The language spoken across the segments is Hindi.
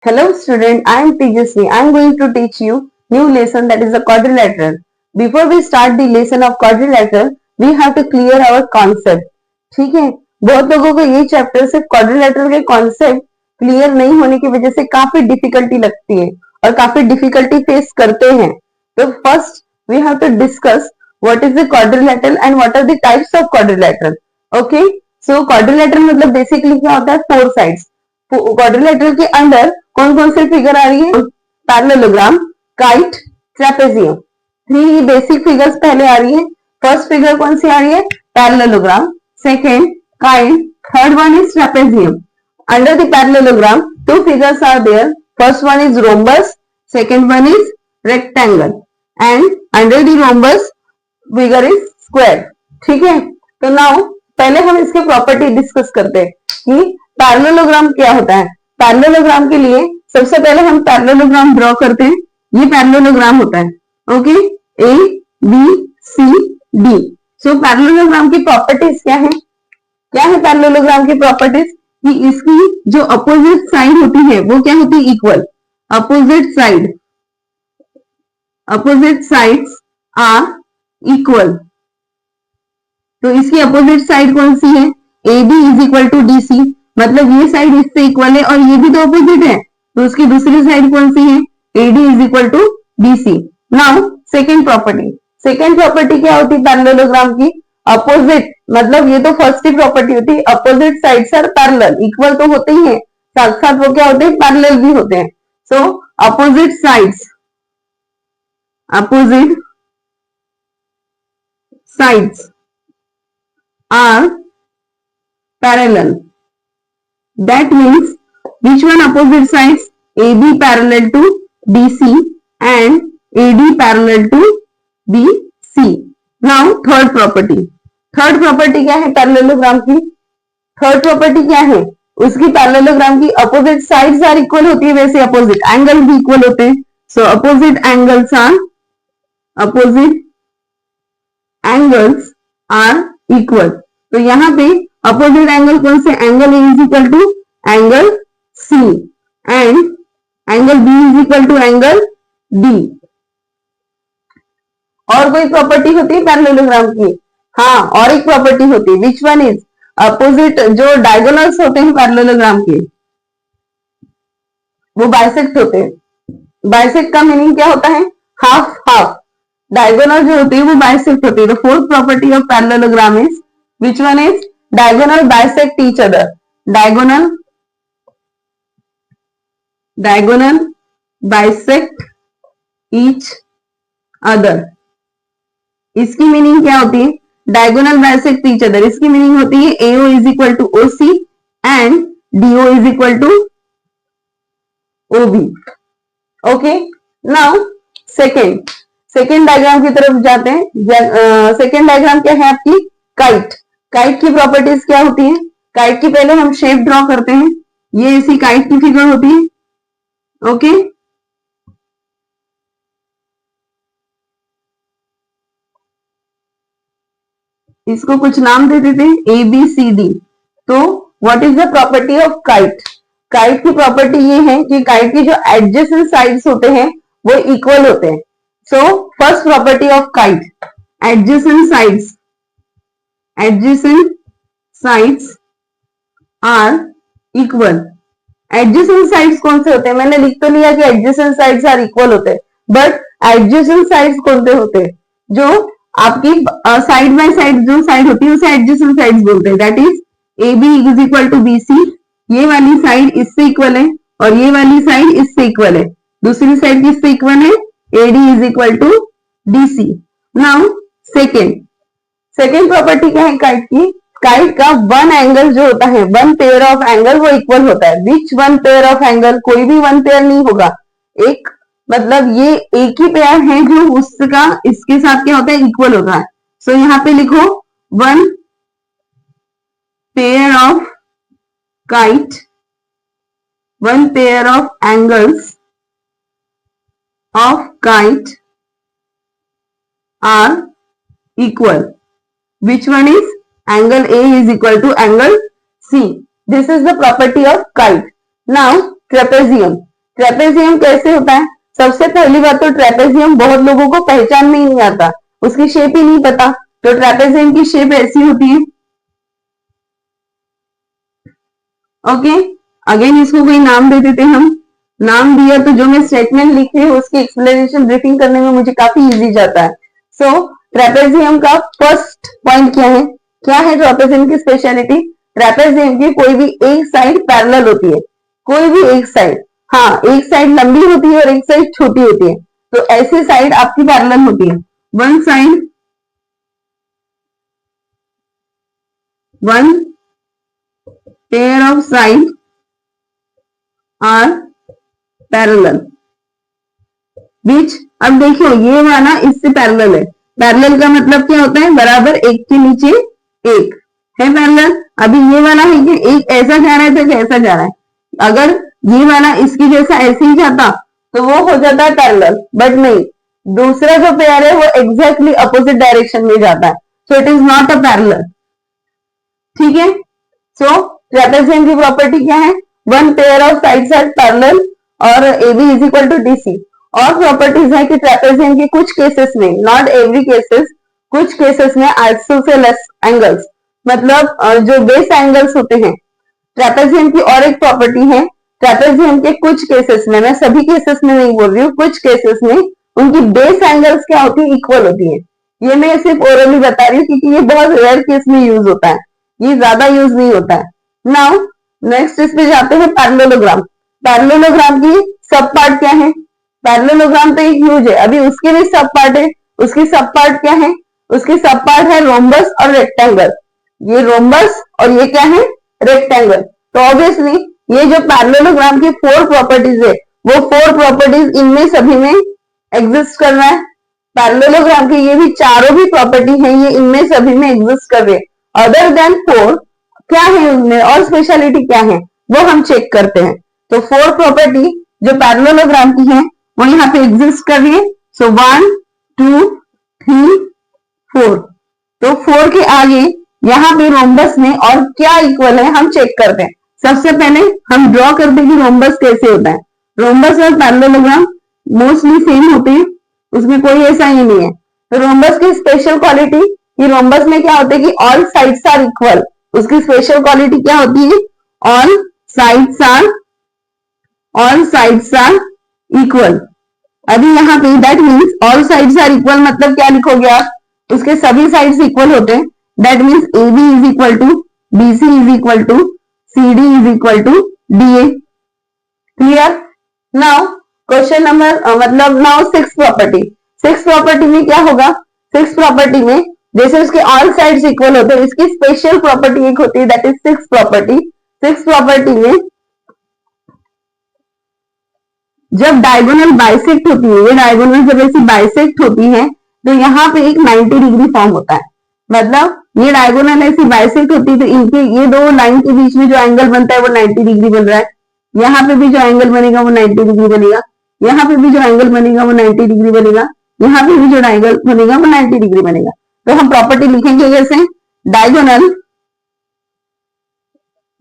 Hello student, I am Tejasvi. I am going to teach you new lesson that is the quadrilateral. Before we start the lesson of quadrilateral, we have to clear our concept. ठीक है, बहुत लोगों को ये चैप्टर से क्वाड्रिलेटरल के कॉन्सेप्ट क्लियर नहीं होने की वजह से काफी डिफिकल्टी लगती है और काफी डिफिकल्टी फेस करते हैं. तो first we have to discuss what is the quadrilateral and what are the types of quadrilateral. Okay, so quadrilateral मतलब बेसिकली क्या होता है, फोर साइड्स. क्वाड्रिलेटरल के अंदर कौन कौन से फिगर आ रही है, parallelogram, kite, trapezium. Three basic figures पहले आ रही है. फर्स्ट फिगर कौन सी आ रही है, parallelogram. Second kite, third one is trapezium. Under the parallelogram two figures are there. First one is rhombus, second one is rectangle, and under the rhombus figure is square. ठीक है, तो नाउ पहले हम इसके प्रॉपर्टी डिस्कस करते हैं कि पैरेललोग्राम क्या होता है. पैरेललोग्राम के लिए सबसे पहले हम पैरेललोग्राम ड्रॉ करते हैं. ये पैरेललोग्राम होता है. Okay, A B C D. So parallelogram की प्रॉपर्टीज क्या है, पैरेललोग्राम की प्रॉपर्टीज कि इसकी जो अपोजिट साइड होती है वो क्या होती है, equal. Opposite sides are equal. तो इसकी अपोजिट साइड कौन सी है, A B is equal to D C. मतलब ये साइड इससे इक्वल है और ये भी तो अपोजिट है, तो उसकी दूसरी साइड कौन सी है, A D is equal to D C. Now second property क्या होती है पैरेललोग्राम की, अपोजिट. मतलब ये तो फर्स्ट ही प्रॉपर्टी होती है, opposite sides are parallel. Equal तो होते ही है, साथ साथ वो क्या होते हैं, पैरेलल भी होते हैं. So opposite sides are parallel. That means which one opposite sides, AB parallel to DC and AD parallel to BC. Now third property क्या है पैरेललोग्राम की, उसकी पैरेललोग्राम की अपोजिट साइड्स आर इक्वल होती है, वैसे अपोजिट एंगल भी इक्वल होते हैं. So opposite angles are equal. तो यहाँ पे अपोजिट एंगल कौन से, angle A is equal to angle C and angle B is equal to angle D. और कोई प्रॉपर्टी होती है पैरेललोग्राम की, हाँ और एक प्रॉपर्टी होती है, विच वन इज अपोजिट. जो डायगोनल्स होते हैं पैरेललोग्राम के वो बाइसेक्ट होते हैं. बाइसेक्ट का मीनिंग क्या होता है, हाफ हाफ. डायगोनल जो होती है वो बाइसेक्ट होती है. The fourth property of parallelogram is which one is diagonal bisect each other. diagonal bisect each other. इसकी मीनिंग क्या होती है, diagonal bisect each other इसकी मीनिंग होती है AO is equal to OC and DO is equal to OB. okay, now second diagram की तरफ जाते हैं. सेकेंड डायग्राम क्या है आपकी, काइट की प्रॉपर्टीज क्या होती है. काइट की पहले हम शेप ड्रॉ करते हैं. ये ऐसी काइट की फिगर होती है. ओके, इसको कुछ नाम दे देते हैं, ए बी सी डी. तो what is the property of kite की प्रॉपर्टी ये है कि काइट की जो एडजेसेंट साइड्स होते हैं वो इक्वल होते हैं. So first property of kite, adjacent sides are equal. Adjacent sides कौन से होते हैं, मैंने लिख तो लिया कि एडजेसेंट साइड्स आर इक्वल होते हैं, बट एडजेसेंट साइड्स कौन से होते हैं, जो आपकी साइड बाय साइड जो साइड होती है उसे एडजेसेंट साइड्स बोलते हैं. That is A B is equal to B C. ये वाली साइड इससे इक्वल है और ये वाली साइड इससे इक्वल है. दूसरी साइड किससे इक्वल है, AD is equal to DC. Now second property क्या है काइट की, काइट का वन एंगल जो होता है, वन पेयर ऑफ एंगल वो इक्वल होता है. Which one pair of angle, कोई भी वन पेयर नहीं होगा. एक मतलब ये एक ही पेयर है जो उसका इसके साथ क्या होता है, इक्वल होता है. सो यहाँ पे लिखो one pair of kite, one pair of angles of kite are equal. Which one is, angle A is equal to angle C. This is the property of kite. Now trapezium. Trapezium कैसे होता है? सबसे पहली बात तो ट्रेपेजियम बहुत लोगों को पहचान में ही नहीं आता, उसकी शेप ही नहीं पता। तो ट्रेपेजियम की शेप ऐसी होती है। ओके, अगेन इसको कोई नाम दे देते हम। नाम दिया तो जो मैं स्टेटमेंट लिख रही हूँ उसकी एक्सप्लेनेशन ब्रीफिंग करने में मुझे काफी इजी जाता है। सो ट्रेपेजियम का फर्स्ट पॉइंट क्या है? क्या है ट्रेपेजियम की स्पेशलिटी? ट्रेपेजियम की कोई भी एक साइड पैरेलल होती है, कोई भी एक साइड। हाँ, एक साइड लंबी होती है और एक साइड छोटी होती है, तो ऐसी साइड आपकी पैरेलल होती है। One side, one pair of side are parallel which, अब देखियो ये वाला इससे पैरेलल है। पैरेलल का मतलब क्या होता है? बराबर एक के नीचे एक है पैरेलल। अभी ये वाला है कि एक ऐसा जा रहा है तो कैसा जा रहा है? अगर ये वाला इसकी जैसा ऐसे ही जाता तो वो हो जाता है पैरेलल, बट नहीं, दूसरा जो पेयर है वो एग्जैक्टली अपोजिट डायरेक्शन में जाता है, so it is not a parallel. ठीक है, सो ट्रेपेजियम की प्रॉपर्टी क्या है? One pair of sides are parallel और AB is equal to DC। और प्रॉपर्टीज है कि ट्रेपेजियम के कुछ केसेस में, नॉट एवरी केसेस, कुछ केसेस में आइसोसेलेस एंगल्स, मतलब जो बेस एंगल्स होते हैं। ट्रेपेजियम की और एक प्रॉपर्टी है, ट्रेपेजियम के कुछ केसेस में, मैं सभी केसेस में नहीं बोल रही हूँ, कुछ केसेस में उनकी बेस एंगल्स क्या होती है? इक्वल होती है। ये मैं सिर्फ ओरली बता रही हूँ क्योंकि ये बहुत रेयर केस में यूज होता है, ये ज्यादा यूज नहीं होता है। नाउ नेक्स्ट इस पे जाते हैं पैरेललोग्राम। पैरेललोग्राम की सब पार्ट क्या है? पैरेललोग्राम तो एक ह्यूज है, अभी उसके भी सब पार्ट है। उसकी सब पार्ट क्या है? उसकी सब पार्ट है रोम्बस और रेक्टेंगल। ये रोम्बस और ये क्या है? रेक्टेंगल। तो ऑब्वियसली ये जो पैरेललोग्राम की 4 प्रॉपर्टीज है, वो 4 प्रॉपर्टीज इनमें सभी में एग्जिस्ट कर रहा है। पैरेललोग्राम की ये भी चारों भी प्रॉपर्टी है, ये इनमें सभी में एग्जिस्ट कर रहे हैं। अदर देन 4 क्या है उनमें और स्पेशलिटी क्या है वो हम चेक करते हैं। तो 4 प्रॉपर्टी जो पैरेललोग्राम की है वो यहाँ पे एग्जिस्ट कर रही है। सो 1 2 3 4, तो 4 के आगे यहाँ पे रोम्बस में और क्या इक्वल है हम चेक करते हैं। सबसे पहले हम ड्रॉ करते हैं कि रोम्बस कैसे होता है। रोम्बस और पैरेललोग्राम मोस्टली सेम होते हैं, उसमें कोई ऐसा ही नहीं है। तो रोम्बस की स्पेशल क्वालिटी कि रोम्बस में क्या होता है कि ऑल साइड्स आर इक्वल। उसकी स्पेशल क्वालिटी क्या होती है? All sides are equal. अभी यहाँ पे that means all sides are equal मतलब क्या लिखोगे आप? उसके सभी साइड्स इक्वल होते हैं। That means AB is equal to BC is equal to CD is equal to DA। Clear? Now question number मतलब नाउ 6 प्रॉपर्टी। 6 प्रॉपर्टी में क्या होगा? 6 प्रॉपर्टी में जैसे उसके ऑल साइड्स इक्वल होते हैं, इसकी स्पेशल प्रॉपर्टी एक होती है दैट इज 6 प्रॉपर्टी। 6 प्रॉपर्टी में जब डायगोनल बाइसेक्ट होती है, ये डायगोनल जब ऐसी बाइसेक्ट होती है तो यहाँ पे एक 90 डिग्री फॉर्म होता है। मतलब ये डायगोनल ऐसी बाइसेक्ट होती है तो इनके ये दो लाइन के बीच में जो एंगल बनता है वो 90 डिग्री बन रहा है। यहाँ पे भी जो एंगल बनेगा वो 90 डिग्री बनेगा, यहाँ पे भी जो एंगल बनेगा वो 90 डिग्री बनेगा, यहाँ पे भी जो एंगल बनेगा वो 90 डिग्री बनेगा। तो हम प्रॉपर्टी लिखेंगे कैसे? Diagonal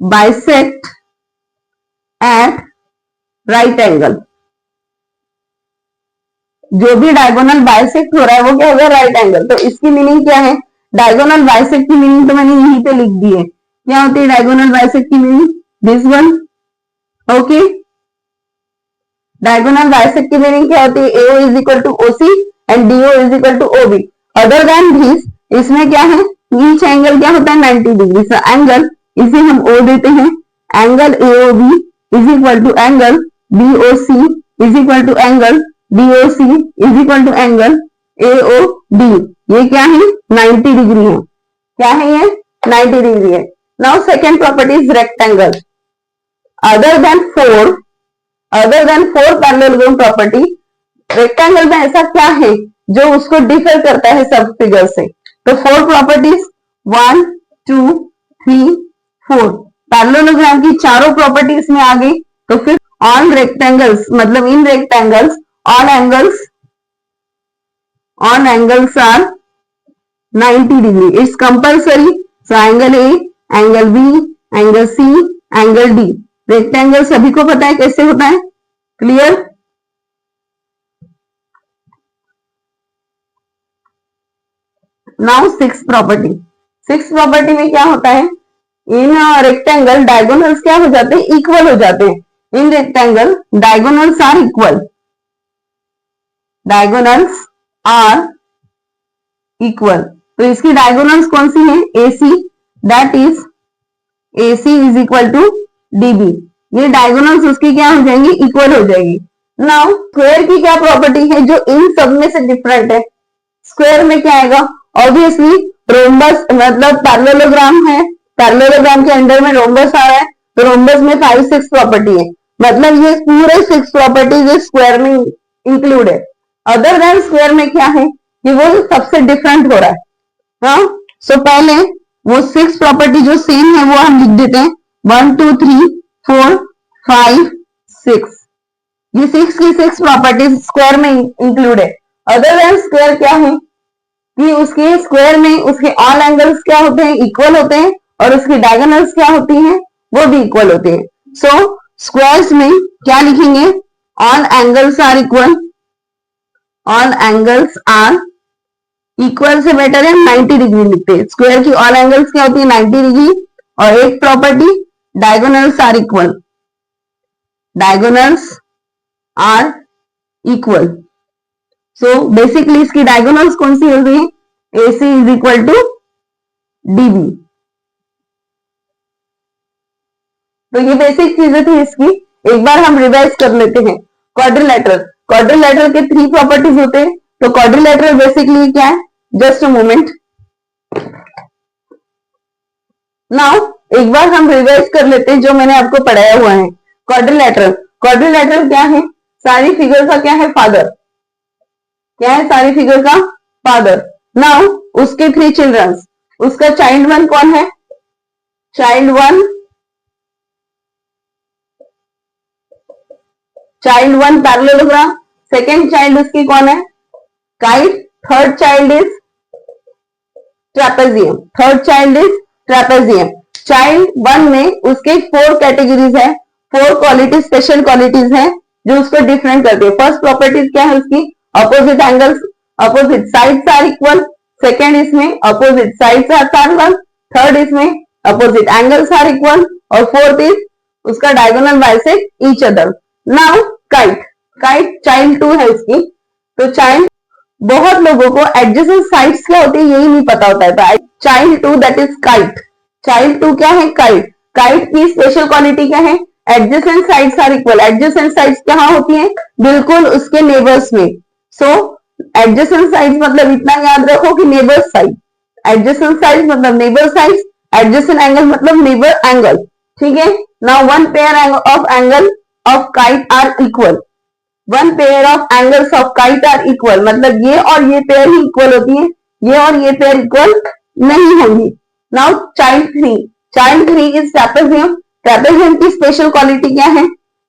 bisect at right angle. जो भी डायगोनल बाइसेक्ट हो रहा है वो क्या होगा? Right angle. तो इसकी मीनिंग क्या है? डायगोनल बाइसेक्ट की मीनिंग तो मैंने यहीं पे लिख दी है। क्या होती है डायगोनल बाइसेक्ट की meaning? This one. Okay, diagonal bisect की मीनिंग क्या होती है? AO is equal to OC and DO is equal to OB। Other than this इसमें क्या है? ईच एंगल क्या होता है? 90 डिग्री। सो एंगल इसे हम O देते हैं। Angle AOB is equal to angle BOC is equal to angle DOC is equal to angle AOD। ये क्या है? 90 डिग्री है। क्या है ये? 90 डिग्री है। Now second property is rectangle. Other than four parallelogram property, rectangle में ऐसा क्या है जो उसको डिफर करता है सब फिगर से? तो 4 प्रॉपर्टीज 1 2 3 4 पैरेललोग्राम की चारों प्रॉपर्टीज में आ गई। तो फिर ऑल रेक्टेंगल्स मतलब इन rectangles all angles are 90 degree. It's compulsory. So angle A, angle B, angle C, angle D. Rectangle सभी को पता है कैसे होता है? Clear? Now six property. Six property में क्या होता है, इन रेक्टेंगल डायगोनल्स क्या हो जाते हैं, इक्वल हो जाते हैं। In rectangle diagonals are equal, diagonals are equal. तो इसकी डायगोनल्स कौन सी है, AC, that is AC is equal to DB। ये डायगोनल्स उसकी क्या हो जाएंगी, इक्वल हो जाएगी। नाउ स्क्वायर की क्या प्रॉपर्टी है जो इन सब में से डिफरेंट है, स्क्वायर में क्या आएगा, ऑब्वियसली रोम्बस मतलब पैरेललोग्राम है, पैरेललोग्राम के अंडर में रोम्बस आ रहा है, तो रोम्बस में 5 6 प्रॉपर्टी है, मतलब ये पूरे 6 प्रॉपर्टीज स्क्वायर में इंक्लूड है। अदर देन स्क्वायर में क्या है कि वो सबसे डिफरेंट हो रहा है। हाँ, सो पहले वो 6 प्रॉपर्टी जो सेम है वो हम लिख देते हैं, 1 2 3 4 5 6। ये 6 की 6 प्रॉपर्टीज स्क्वायर में इंक्लूड है। अदर देन स्क्वायर क्या है कि उसके स्क्वायर में उसके ऑल एंगल्स क्या होते हैं, इक्वल होते हैं, और उसकी डायगोनल्स क्या होती हैं, वो भी इक्वल होते हैं। सो स्क्वायर्स में क्या लिखेंगे, all angles are equal, all angles are equal से बेटर है 90 डिग्री लिखते हैं। स्क्वायर की ऑल एंगल्स क्या होती है, 90 डिग्री। और एक property diagonals are equal, diagonals are equal. So basically इसकी डायगोनल्स कौन सी हो गई है, AC is equal to DB। तो ये बेसिक चीजें थी इसकी, एक बार हम रिवाइज कर लेते हैं। क्वाड्रिलेटरल, क्वाड्रिलेटरल के 3 प्रॉपर्टीज होते हैं। तो क्वाड्रिलेटरल बेसिकली क्या है, जस्ट अ मोमेंट। नाउ एक बार हम रिवाइज कर लेते हैं जो मैंने आपको पढ़ाया हुआ है। क्वाड्रिलेटरल, क्वाड्रिलेटरल क्या है, सारी फिगर का क्या है, फादर। क्या है, सारी फिगर का फादर। नाउ उसके 3 चिल्ड्रंस, उसका चाइल्ड 1 कौन है, child 1, child 1 parallelogram, second child उसकी कौन है, kite, third child is trapezium, third child is trapezium. Child 1 में उसके 4 कैटेगरीज है, 4 क्वालिटी स्पेशल क्वालिटीज है जो उसको डिफरेंट करती है। फर्स्ट प्रॉपर्टीज क्या है उसकी, opposite angles, opposite sides are equal. Second इसमें opposite sides are parallel. Third इसमें अपोजिट एंगल्स आर इक्वल। और फोर्थ इज उसका diagonal bisect each other. Now kite, kite child 2 है उसकी। तो चाइल्ड, बहुत लोगों को एडजेसेंट साइड्स क्या होती है यही नहीं पता होता है। तो child 2 that is kite, child 2 क्या है, काइट। काइट की स्पेशल क्वालिटी क्या है, adjacent sides are equal. Adjacent sides कहाँ होती हैं, बिल्कुल उसके नेबर्स में। सो एडजेसेंट साइड्स मतलब इतना याद रखो कि नेबर साइड, एडजेसेंट साइड्स मतलब नेबर साइड्स, एडजेसेंट एंगल मतलब नेबर एंगल। ठीक है, now one pair of angle of kite are equal, one pair of angles of kite are equal, मतलब ये और ये पेयर ही इक्वल होती है, ये और ये पेयर इक्वल नहीं होंगी। Now child 3, child 3 is trapezium. Trapezium की स्पेशल क्वालिटी क्या है,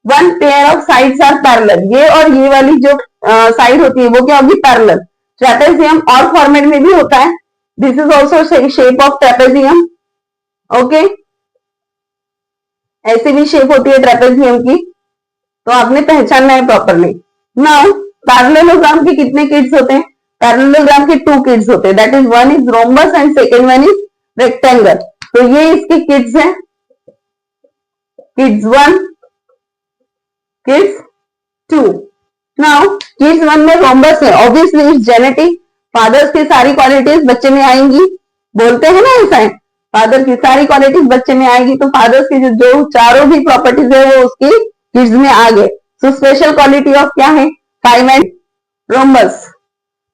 one pair of sides are parallel, ये और ये वाली जो साइड होती है वो क्या होगी, पैरेलल। ट्रेपेजियम और फॉर्मेट में भी होता है, this is also shape of trapezium. Okay, ऐसी भी शेप होती है ट्रेपेजियम की, तो आपने पहचानना है प्रॉपरली। नाउ पैरेललोग्राम के कितने किड्स होते हैं, पैरेललोग्राम के 2 किड्स होते हैं, that is one is rhombus and second one is rectangle. तो ये इसके किड्स हैं, किड्स 1, किड्स 2। नाउ किड्स 1 में रोम्बस है, ऑब्वियसली इट्स जेनेटिक, फादर्स की सारी क्वालिटीज बच्चे में आएंगी, बोलते हैं ना ऐसा है, फादर की सारी क्वालिटीज बच्चे में आएगी। तो फादर्स की जो चारों भी प्रॉपर्टीज है वो उसकी किड्स में आ गए। सो स्पेशल क्वालिटी ऑफ क्या है, 5 एंड रोम्बस।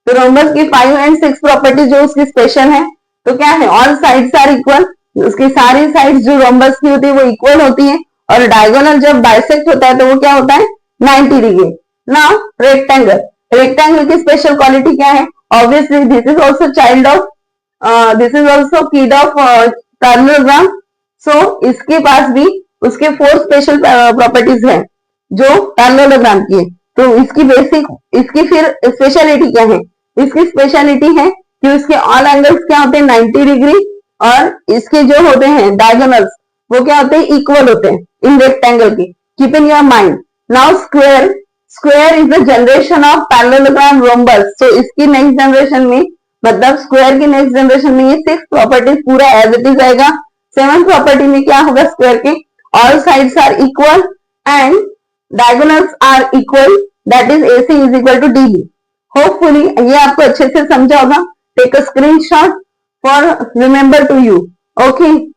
तो रोम्बस की 5 एंड 6 प्रॉपर्टी जो उसकी स्पेशल है, तो क्या है, ऑल साइड्स आर इक्वल, उसकी सारी साइड्स जो रोम्बस की होती है वो इक्वल होती है। और डायगोनल जब बाइसेक्ट होता है तो वो क्या होता है, 90 डिग्री। नाउ रेक्टेंगल, रेक्टेंगल की स्पेशल क्वालिटी क्या है, obviously this is also child of, this is also kid of parallelogram. So इसके पास भी उसके 4 स्पेशल प्रॉपर्टीज हैं जो पैरेललोग्राम की है। तो इसकी बेसिक, इसकी फिर स्पेशलिटी क्या है, इसकी स्पेशलिटी है कि उसके ऑल एंगल्स क्या होते हैं, 90 डिग्री, और इसके जो होते हैं डायगोनल्स वो क्या होते हैं, इक्वल होते हैं इन रेक्टेंगल की। Keep in your mind, now square, square is the generation of parallelogram rhombus. तो इसकी नेक्स्ट जनरेशन में, मतलब स्क्वायर की नेक्स्ट जनरेशन में ये 6 प्रॉपर्टीज पूरा एज इट इज आएगा। 7th प्रॉपर्टी में क्या होगा स्क्वायर के, all sides are equal and diagonals are equal, that is AC is equal to DB। Hopefully ये आपको अच्छे से समझा होगा। Take a screenshot for remember to you. Okay.